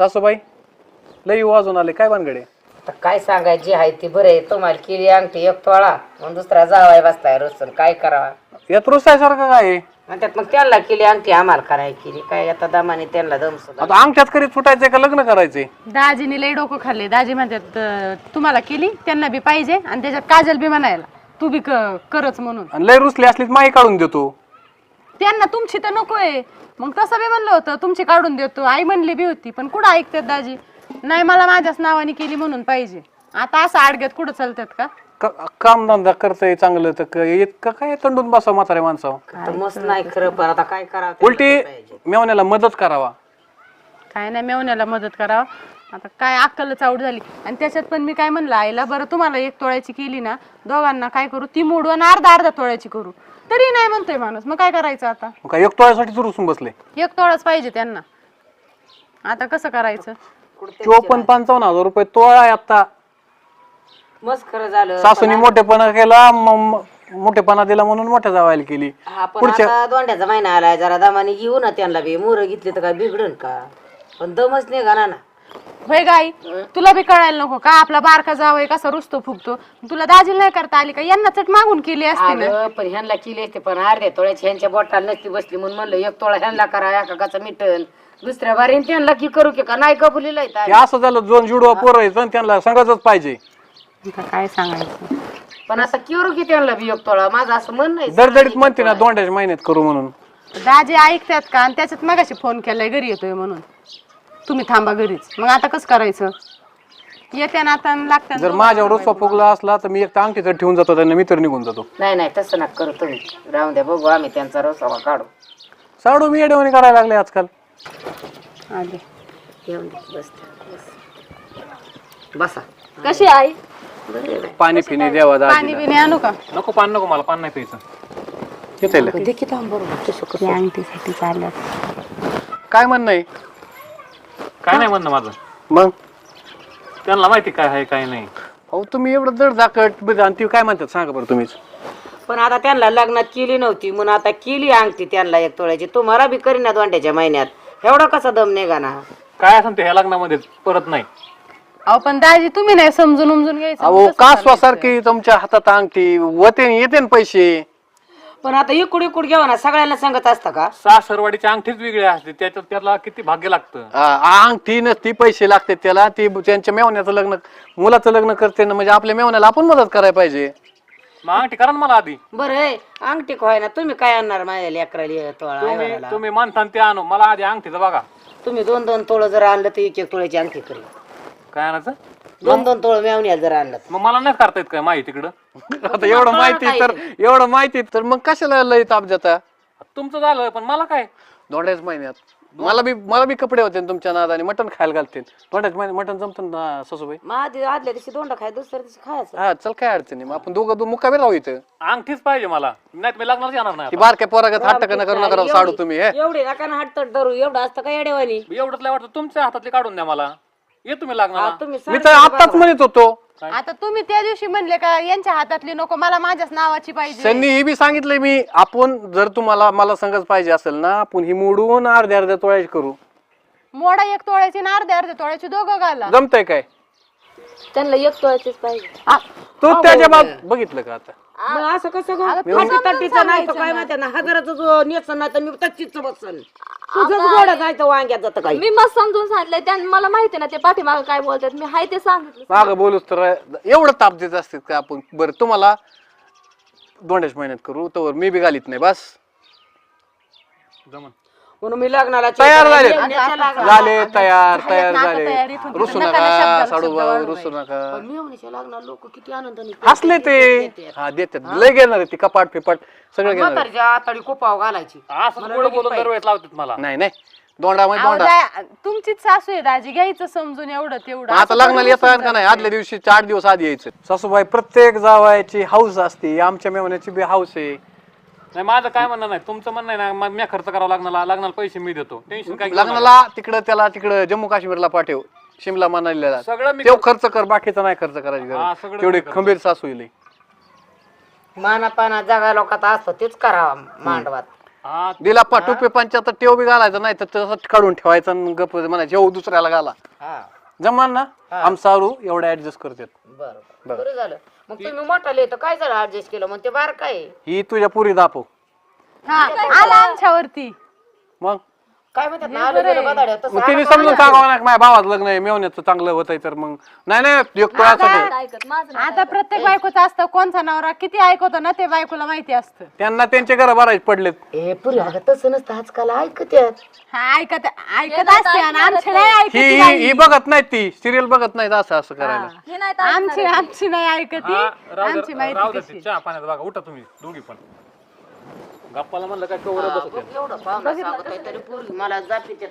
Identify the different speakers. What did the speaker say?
Speaker 1: सासूबाई लई वाजून आले, काय भानगडे?
Speaker 2: आता काय सांगायची आहे ती बरं आहे. तुम्हाला केली अंगठी एक तोळा मग दुसरा जावाय बसताय रोजचं, काय करावा
Speaker 1: यात रुसायसारखं काय आहे?
Speaker 2: म्हणतात मग त्यांना केली अंगठी आम्हाला करायला केली काय आता दमाने त्यांना दमसुद्धा.
Speaker 1: आता अंगठ्यात करीत फुटायचंय का लग्न करायचंय?
Speaker 3: दाजीने लई डोकं खाल्ले. दाजी म्हणतात तुम्हाला केली त्यांना बी पाहिजे आणि त्याच्यात काजल बी म्हणायला तू बी करच म्हणून.
Speaker 1: आणि लय रुसली असली माई काढून देतो.
Speaker 3: त्यांना तुमची तर नकोय. मग तसं बी म्हणलं होतं तुमची काढून देतो, आई म्हणली बी होती, पण कुठं ऐकतात दाजी? नाही मला माझ्याच नावाने केली म्हणून पाहिजे. आता असं आडग्यात कुठं चालतात का?
Speaker 1: कामधंदा करतय चांगलं तर इतकं काय तंडून बसा म्हातारे माणसावर.
Speaker 2: मस्त नाही खरं, पण आता काय करावं?
Speaker 1: उलटी मेवण्याला मदत करावा.
Speaker 3: काय नाही मेवण्याला मदत करावं. आता काय अक्कलच आऊट झाली. आणि त्याच्यात पण मी काय म्हणलं आईला, बरं तुम्हाला 1 तोळ्याची केली ना, दोघांना काय करू ती मोडू आणि अर्धा तोळ्याची करू. तरी नाही म्हणतोय माणूस, मग काय करायचं आता?
Speaker 1: काय 1 तोळ्यासाठी रुसून बसले?
Speaker 3: 1 तोळाच पाहिजे त्यांना. आता कसं करायचं?
Speaker 1: 54-55 रुपये तोळा आहे आता.
Speaker 2: मस्त खरं झालं.
Speaker 1: सासूनी मोठेपणा केला, मोठेपणा दिला म्हणून मोठ्या जावायला केली.
Speaker 2: आपण आता दोंड्याचा महिना आलाय, जरा दमाने घेऊ ना त्यांना बी. मोर घेतली तर काय बिघडन का? पण दमच नाही गाना ना.
Speaker 3: होय गाई, तुला बी कळायला नको का आपला बारका जावय कसा रुसतो फुगतो? तुला दाजीला नाही करता आली का? यांना चट मागून केली असती ना.
Speaker 2: पण ह्यांना केली असते, पण अर्ध्या तोळ्याची ह्यांच्या बोटाला नसती बसली म्हणून म्हणलं 1 तोळा ह्यांना करा, एकाचा मिटन. दुसऱ्या बारीन त्यांना की करू की का नाही कबुलीला
Speaker 1: असं झालं. 2 जुडवा पोरं आहेत त्यांना सांगायचंच पाहिजे.
Speaker 3: काय सांगायचं?
Speaker 2: पण आता करू की त्यांना बी 1 तोळा. माझं असं म्हण नाही.
Speaker 1: दडदडीत म्हणते ना दोंड्याच्या महिन्यात करू म्हणून.
Speaker 3: दाजी ऐकतात का? आणि त्याच्यात मगाशी फोन केलाय घरी येतोय म्हणून. तुम्ही थांबा घरीच. मग आता कसं करायचं? येत्या ना आता लागतात.
Speaker 1: जर माझ्यावर रुसवा फुगला असला तर मी एक अंगठी तर ठेवून जातो, त्यांना मी तर निघून जातो.
Speaker 2: नाही तसं ना करू तुम्ही. राहून द्या, बघू आम्ही त्यांचा रसावा काढू.
Speaker 1: साडू मी येडवणी करायला लागले आजकाल.
Speaker 3: आले.
Speaker 2: येऊन दे, बसा.
Speaker 3: कशी आई?
Speaker 1: पाणी पिणे द्यावा
Speaker 3: पाणी बिणी आणू का?
Speaker 1: नको पाणी नको, मला पाणी नाही प्यायचं.
Speaker 3: अंगठीसाठी चालत.
Speaker 1: काय म्हणणं आहे?
Speaker 4: काय नाही म्हणणं माझं.
Speaker 1: मग
Speaker 4: त्यांना माहिती काय आहे काय नाही.
Speaker 1: अहो तुम्ही एवढं दड दाकट आणि ती काय म्हणतात सांगा बरं तुम्हीच.
Speaker 2: पण आता त्यांना लग्नात केली नव्हती म्हणून आता केली अंगठी त्यांना 1 तोळ्याची. तुम्हाला बी करीना दोंड्याच्या महिन्यात. एवढा कसा दम निघा ना?
Speaker 4: काय असं ते ह्या लग्नामध्ये परत नाही.
Speaker 3: अहो पण दाजी तुम्ही नाही समजून उमजून घ्यायचं.
Speaker 1: अहो कासवासारखी तुमच्या हातात अंगठी वते येते पैसे.
Speaker 2: पण आता इकुड घ्यावा ना, सगळ्यांना सांगत असता का?
Speaker 4: सासरवाडीची अंगठीच वेगळी असते, त्याच्यात त्याला किती भाग्य लागतं.
Speaker 1: अंगठी नसती पैसे लागते त्याला. ती त्यांच्या मेवण्याचं लग्न, मुलाचं लग्न करते ना, म्हणजे आपल्या मेवण्याला आपण मदत करायला पाहिजे.
Speaker 4: मग अंगठी करा ना मला आधी.
Speaker 2: बरं अंगठी खोय ना. तुम्ही काय आणणार माझ्या लेकराला तोळा?
Speaker 4: तुम्ही म्हणता ते आणू, मला आधी अंगठीचं बघा.
Speaker 2: तुम्ही 2-2 तोळ जर आणलं तर 1-1 तोळ्याची अंगठी करेल.
Speaker 4: काय आणायचं?
Speaker 2: 2-2 तोळ मेवण्याला जर आणलं
Speaker 4: मग मला नाही करता येत काय माहिती तिकडं.
Speaker 1: आता एवढं माहिती तर मग कशाला लय ताप देता?
Speaker 4: तुमचं झालं पण मला काय.
Speaker 1: दोंड्याच महिन्यात मला बी कपडे होते तुमच्या नादाने. मटण खायला घालते दोंड्याच महिन्यात. मटण जमतं ना सासूबाई?
Speaker 2: आदल्या दिवशी दोंडा खाय, दुसऱ्या दिवशी खायचं.
Speaker 1: हा चल काय अडचण नाही. आपण दोघं मुक्कामी राहू इथं.
Speaker 4: अंगठीच पाहिजे मला, नाही मी लग्नाला येणार नाही
Speaker 1: ती
Speaker 4: आता.
Speaker 1: बारक्या पोरागत हट्ट करू नका साडू तुम्ही.
Speaker 2: एवढी नका ना हट्ट धरू. एवढं असतं का येडेवानी?
Speaker 4: एवढंच लय वाटतं तुमच्या हातातली काढून द्या मला. ये तुम्ही लग्नाला.
Speaker 2: तुम्ही
Speaker 1: मी तर आत्ताच म्हणत होतो.
Speaker 3: आता तुम्ही त्या दिवशी म्हणले का यांच्या हातातली नको, मला माझ्याच नावाची पाहिजे.
Speaker 1: त्यांनी हे बी सांगितलंय मी. आपण जर तुम्हाला मला संगच पाहिजे असेल ना, आपण ही मोडून अर्ध्या तोळ्याची करू.
Speaker 3: मोडा 1 तोळ्याची ना अर्ध्या तोळ्याची दोघं घाला.
Speaker 1: जमतंय काय?
Speaker 2: त्यांना 1 तोळ्याचीच पाहिजे.
Speaker 1: तो त्याच्या बघितलं का आता?
Speaker 2: मग असं कसं तट्टीचं नाही तर काय माहिती ना, हजाराचं नेसन नाही तर मी तच्चीचं बसन. तुझंच गोड जायचं वांग्यात जातं काही.
Speaker 5: मी मस्त समजून सांगितलंय त्यांना. मला माहिती ना ते पाठीमागं काय बोलतात. मी हाय ते सांगितलं.
Speaker 1: माग बोलूच तर एवढं ताप देत असतात का आपण? बरं तुम्हाला दोंड्याच महिन्यात करू, तर मी बी घालीत नाही बस.
Speaker 4: जमन.
Speaker 2: म्हणून मी लग्नाला
Speaker 1: तयार झाले
Speaker 3: झाले
Speaker 1: झाले. रुसू नका साडू भाऊ, रुसू नका.
Speaker 2: मेवणीच्या लग्नाला लोक किती आनंदाने
Speaker 1: हसले ते. हा देतात लय घेणार आहे ती. कपाट फिपाट सगळं घेणार.
Speaker 2: म्हातारीच्या आताडी कोपाव घालायची.
Speaker 4: असं गोड बोलून दरवेळेस लावतात मला.
Speaker 1: नाही दोंडा
Speaker 3: अहो, तुमचीच सासू आहे दाजी, घ्यायचं समजून एवढं तेवढं.
Speaker 1: आता लग्नाला येता का नाही? आदल्या दिवशी 8 दिवस आधी यायचं. सासूबाई प्रत्येक जावायची हाऊस असते. आमच्या मेवण्याची बी हाऊस आहे.
Speaker 4: नाही माझं काय म्हणणं नाही, तुमचं म्हणणं आहे ना, मी खर्च करावा लग्नाला पैसे मी देतो. टेन्शन काय.
Speaker 1: लग्नाला तिकडं जम्मू काश्मीरला पाठव, शिमला मनालीला
Speaker 4: सगळं मी
Speaker 1: तेव खर्च कर, बाकीचा नाही खर्च करायची
Speaker 4: हा,
Speaker 1: गरज.
Speaker 4: सगळं
Speaker 1: तेवढी
Speaker 4: मी
Speaker 1: खंबीर सासू येईल.
Speaker 2: माना पाना जगा लोकात असतो तेच करावा मांडवात.
Speaker 4: हा
Speaker 1: दिला टोपे पंचायत टेव बी घालायचा नाही तर तसं काढून ठेवायचं आणि गप्प म्हणायचं येऊ दुसऱ्याला घाला
Speaker 2: हा
Speaker 1: जमान ना आमचारू एवढं ऍडजस्ट करतात
Speaker 2: बरं बरं झालं मग तुम्ही मोठाले तर काय झालं ऍडजस्ट केलं मग ते बार काय
Speaker 1: ही तुझ्या पुरी दापव
Speaker 3: हा आला आमच्यावरती
Speaker 1: मग
Speaker 2: काय म्हणतात ना आलं गेलं बदाड्या तसं
Speaker 1: मग तिने समजून सांगावं ना माझ्या भावाचं लग्न आहे मेवण्याचं चांगलं होतंय तर मग नाही एक टोळ्यासाठी
Speaker 5: ऐकत माझं नाही.
Speaker 3: आता प्रत्येक बायकोचं असतं कोणचा नवरा किती ऐकवतो ना ते बायकोला माहिती असतं.
Speaker 1: त्यांना त्यांचे घर भरायचे पडलेत
Speaker 2: ए पुरी अगं तसं नसतं आजकाल ऐकत्यात
Speaker 3: हा ऐकत असते आणि आमची नाही ऐकत
Speaker 1: ही
Speaker 3: ती
Speaker 1: ही
Speaker 3: बाई.
Speaker 1: ही बघत नाही ती सिरियल बघत नाही असं करायला
Speaker 5: हे नाही तर
Speaker 3: आमची नाही ऐकत ती.
Speaker 4: हा,
Speaker 3: आमची
Speaker 4: राहू
Speaker 3: माहिती
Speaker 4: दे
Speaker 3: कशी.
Speaker 4: चहा पाण्यात बघा उठा तुम्ही दोघी पण गप्पाला म्हणलं काय कवर बसत
Speaker 2: एवढं पाहुणा सांगत तरी पुरी मला जातीच्या